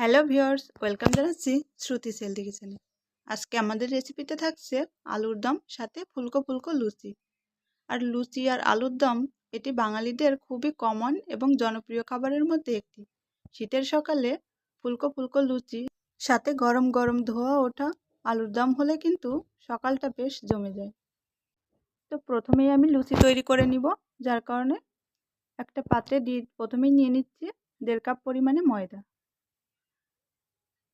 Hello viewers, welcome জানাচ্ছি শ্রুতিস healthy কিচেনে। আজকে আমাদের রেসিপিতে থাকছে আলুর দম সাথে ফুলকো ফুলকো লুচি। আর লুচি আর আলুর দম এটি বাঙালিদের খুবই কমন এবং জনপ্রিয় খাবারের মধ্যে একটি। শীতের সকালে ফুলকো ফুলকো লুচি সাথে গরম গরম ধোয়া ওঠা আলুর দম হলে কিন্তু সকালটা বেশ জমে যায়। তো প্রথমেই আমি লুচি তৈরি করে নিব, যার কারণে একটা পাত্রে প্রথমেই নিয়ে নিচ্ছি 1.5 কাপ পরিমাণে ময়দা।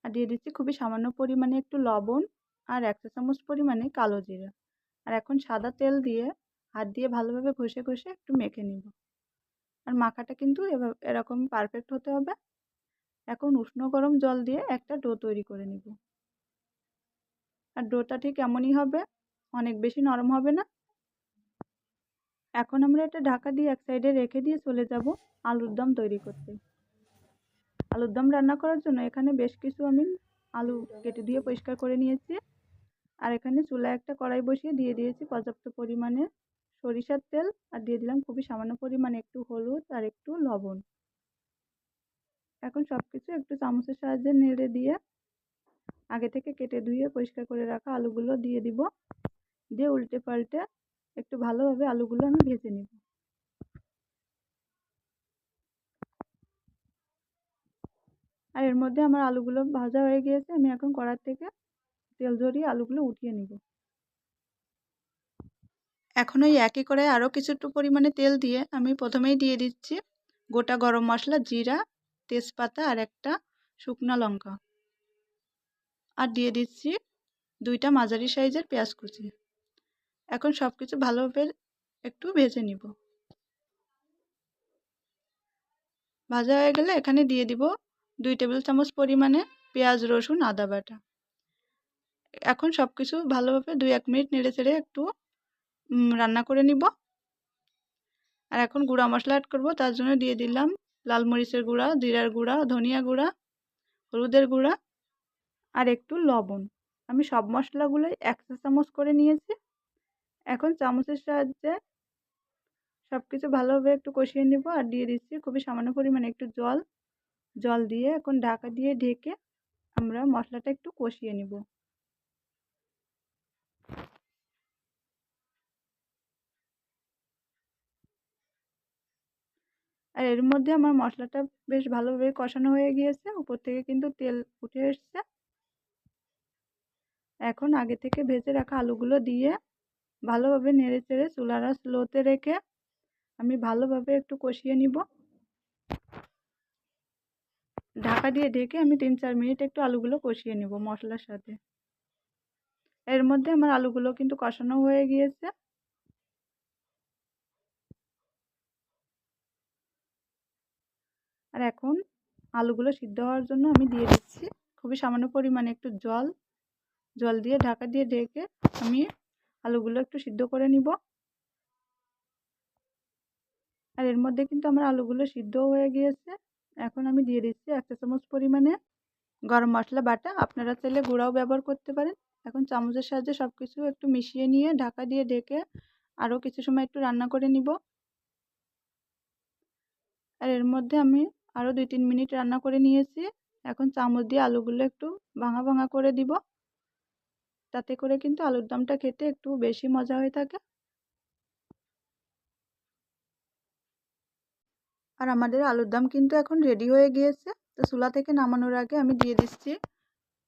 আর দিয়ে দিচ্ছি খুবই সামান্য পরিমাণে একটু লবণ আর 1 চা চামচ পরিমাণে কালো জিরা। আর এখন সাদা তেল দিয়ে হাত দিয়ে ভালোভাবে ঘষে ঘষে একটু মেখে নিব। আর মাখাটা কিন্তু এরকম পারফেক্ট হতে হবে। এখন উষ্ণ গরম জল দিয়ে একটা ডো তৈরি করে নিব। আর ডোটা ঠিক এমনই হবে, অনেক বেশি নরম হবে না। এখন আমরা এটা ঢাকা দিয়ে এক সাইডে রেখে দিয়ে চলে যাব আলুর দম তৈরি করতে। আলুর দম রান্না করার জন্য এখানে বেশ কিছু আমি আলু কেটে দিয়ে পরিষ্কার করে নিয়েছি। আর এখানে চুলায় একটা কড়াই বসিয়ে দিয়ে দিয়েছি পর্যাপ্ত পরিমাণে সরিষার তেল, আর দিয়ে দিলাম খুবই সামান্য পরিমাণে একটু হলুদ আর একটু লবণ। এখন সব কিছু একটু চামচের সাহায্যে নেড়ে দিয়ে আগে থেকে কেটে ধুয়ে পরিষ্কার করে রাখা আলুগুলো দিয়ে দিব। দিয়ে উল্টে পাল্টে একটু ভালোভাবে আলুগুলো আমি ভেজে নিব। আর এর মধ্যে আমার আলুগুলো ভাজা হয়ে গিয়েছে, আমি এখন কড়াই থেকে তেল ঝরিয়ে আলুগুলো উঠিয়ে নিব। এখন ওই একই করে আরও কিছুটা পরিমাণে তেল দিয়ে আমি প্রথমেই দিয়ে দিচ্ছি গোটা গরম মশলা, জিরা, তেজপাতা আর একটা শুকনো লঙ্কা। আর দিয়ে দিচ্ছি 2টা মাঝারি সাইজের পেঁয়াজ কুচি। এখন সব কিছু ভালোভাবে একটু ভেজে নিব। ভাজা হয়ে গেলে এখানে দিয়ে দিব 2 টেবিল চামচ পরিমাণে পেঁয়াজ, রসুন, আদা বাটা। এখন সব কিছু ভালোভাবে 2-1 মিনিট নেড়ে চেড়ে একটু রান্না করে নিব। আর এখন গুঁড়া মশলা অ্যাড করব, তার জন্য দিয়ে দিলাম লাল মরিচের গুঁড়া, জিরার গুঁড়া, ধনিয়া গুঁড়া, হলুদের গুঁড়া আর একটু লবণ। আমি সব মশলাগুলোই 1 চা চামচ করে নিয়েছি। এখন চামচের সাহায্যে সব কিছু ভালোভাবে একটু কষিয়ে নেব। আর দিয়ে দিচ্ছি খুবই সামান্য পরিমাণে একটু জল দিয়ে এখন ঢাকা দিয়ে ঢেকে আমরা মশলাটা একটু কষিয়ে নেব। আর এর মধ্যে আমার মশলাটা বেশ ভালোভাবে কষানো হয়ে গিয়েছে, উপর থেকে কিন্তু তেল উঠে এসছে। এখন আগে থেকে ভেজে রাখা আলুগুলো দিয়ে ভালোভাবে নেড়ে চেড়ে চুলাটা স্লোতে রেখে আমি ভালোভাবে একটু কষিয়ে নিব। ঢাকা দিয়ে ঢেকে আমি 3-4 মিনিট একটু আলুগুলো কষিয়ে নেব মশলার সাথে। এর মধ্যে আমার আলুগুলো কিন্তু কষানো হয়ে গিয়েছে। আর এখন আলুগুলো সিদ্ধ হওয়ার জন্য আমি দিয়ে দিচ্ছি খুবই সামান্য পরিমাণে একটু জল দিয়ে ঢাকা দিয়ে ঢেকে আমি আলুগুলো একটু সিদ্ধ করে নিব। আর এর মধ্যে কিন্তু আমার আলুগুলো সিদ্ধ হয়ে গিয়েছে। এখন আমি দিয়ে দিচ্ছি 1 চা চামচ পরিমাণে গরম মশলা বাটা, আপনারা চাইলে গুঁড়াও ব্যবহার করতে পারেন। এখন চামচের সাহায্যে সব কিছু একটু মিশিয়ে নিয়ে ঢাকা দিয়ে ঢেকে আরও কিছু সময় একটু রান্না করে নিব। আর এর মধ্যে আমি আরও 2-3 মিনিট রান্না করে নিয়েছি। এখন চামচ দিয়ে আলুগুলো একটু ভাঙা ভাঙা করে দিব, তাতে করে কিন্তু আলুর দমটা খেতে একটু বেশি মজা হয়ে থাকে। আর আমাদের আলুর দম কিন্তু এখন রেডি হয়ে গিয়েছে। তো চুলা থেকে নামানোর আগে আমি দিয়ে দিচ্ছি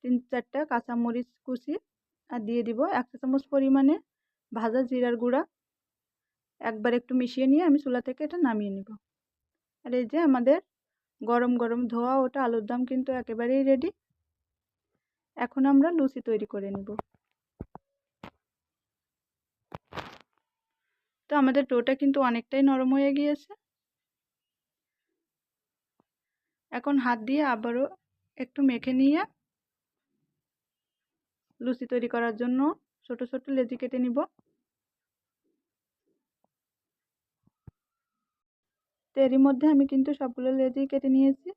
3-4টা কাঁচামরিচ কুচি, আর দিয়ে দিব 1 চা চামচ পরিমাণে ভাজা জিরার গুঁড়া। একবার একটু মিশিয়ে নিয়ে আমি চুলা থেকে এটা নামিয়ে নিব। আর এই যে আমাদের গরম গরম ধোয়া ওটা আলুর দম কিন্তু একেবারেই রেডি। এখন আমরা লুচি তৈরি করে নিব। তো আমাদের ডোটা কিন্তু অনেকটাই নরম হয়ে গিয়েছে। এখন হাত দিয়ে আবারও একটু মেখে নিয়ে লুচি তৈরি করার জন্য ছোট ছোট লেচি কেটে নিব। তো এরই মধ্যে আমি কিন্তু সবগুলো লেচি কেটে নিয়েছি।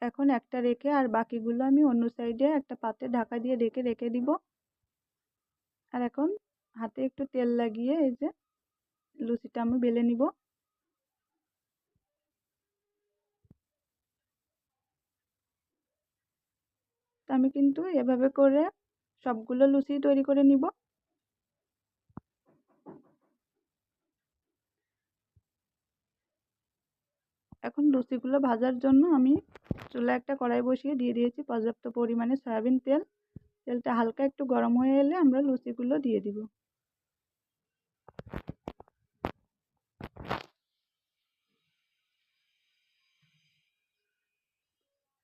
এখন একটা রেখে আর বাকিগুলো আমি অন্য সাইডে একটা পাত্রে ঢাকা দিয়ে রেখে দিব। আর এখন হাতে একটু তেল লাগিয়ে এই যে লুচিটা আমি বেলে নিব। আমি কিন্তু এভাবে করে সবগুলো লুচি তৈরি করে নিব। এখন লুচিগুলো ভাজার জন্য আমি চুলায় একটা কড়াই বসিয়ে দিয়ে দিয়েছি পর্যাপ্ত পরিমাণে সয়াবিন তেল। তেলটা হালকা একটু গরম হয়ে এলে আমরা লুচিগুলো দিয়ে দিব।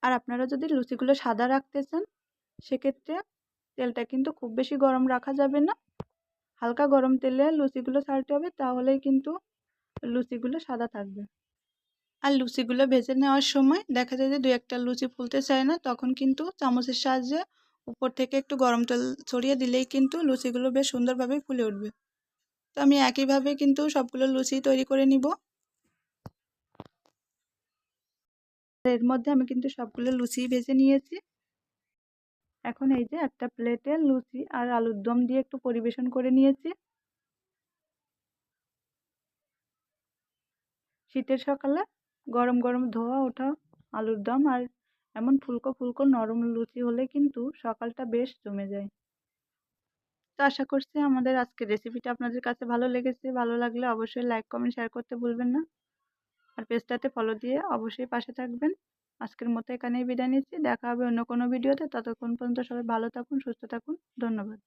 আর আপনারা যদি লুচিগুলো সাদা রাখতে চান সেক্ষেত্রে তেলটা কিন্তু খুব বেশি গরম রাখা যাবে না, হালকা গরম তেলে লুচিগুলো ছাড়তে হবে, তাহলেই কিন্তু লুচিগুলো সাদা থাকবে। আর লুচিগুলো ভেজে নেওয়ার সময় দেখা যায় যে 2-1টা লুচি ফুলতে চায় না, তখন কিন্তু চামচের সাহায্যে উপর থেকে একটু গরম তেল ছড়িয়ে দিলেই কিন্তু লুচিগুলো বেশ সুন্দরভাবে ফুলে উঠবে। তো আমি একইভাবে কিন্তু সবগুলো লুচি তৈরি করে নিব। এর মধ্যে আমি কিন্তু সবগুলো লুচি ভেজে নিয়েছি। এখন এই যে একটা প্লেটে লুচি আর আলুর দম দিয়ে একটু পরিবেশন করে নিয়েছি। শীতের সকালে গরম গরম ধোয়া ওঠা আলুর দম আর এমন ফুলকো ফুলকো নরম লুচি হলে কিন্তু সকালটা বেশ জমে যায়। তো আশা করছি আমাদের আজকের রেসিপিটা আপনাদের কাছে ভালো লেগেছে। ভালো লাগলে অবশ্যই লাইক কমেন্ট শেয়ার করতে ভুলবেন না। আর পেজটাতে ফলো দিয়ে অবশ্যই পাশে থাকবেন। আজকের মতো এখানেই বিদায় নিচ্ছি। দেখা হবে অন্য কোনো ভিডিওতে। ততক্ষণ পর্যন্ত সবাই ভালো থাকুন, সুস্থ থাকুন। ধন্যবাদ।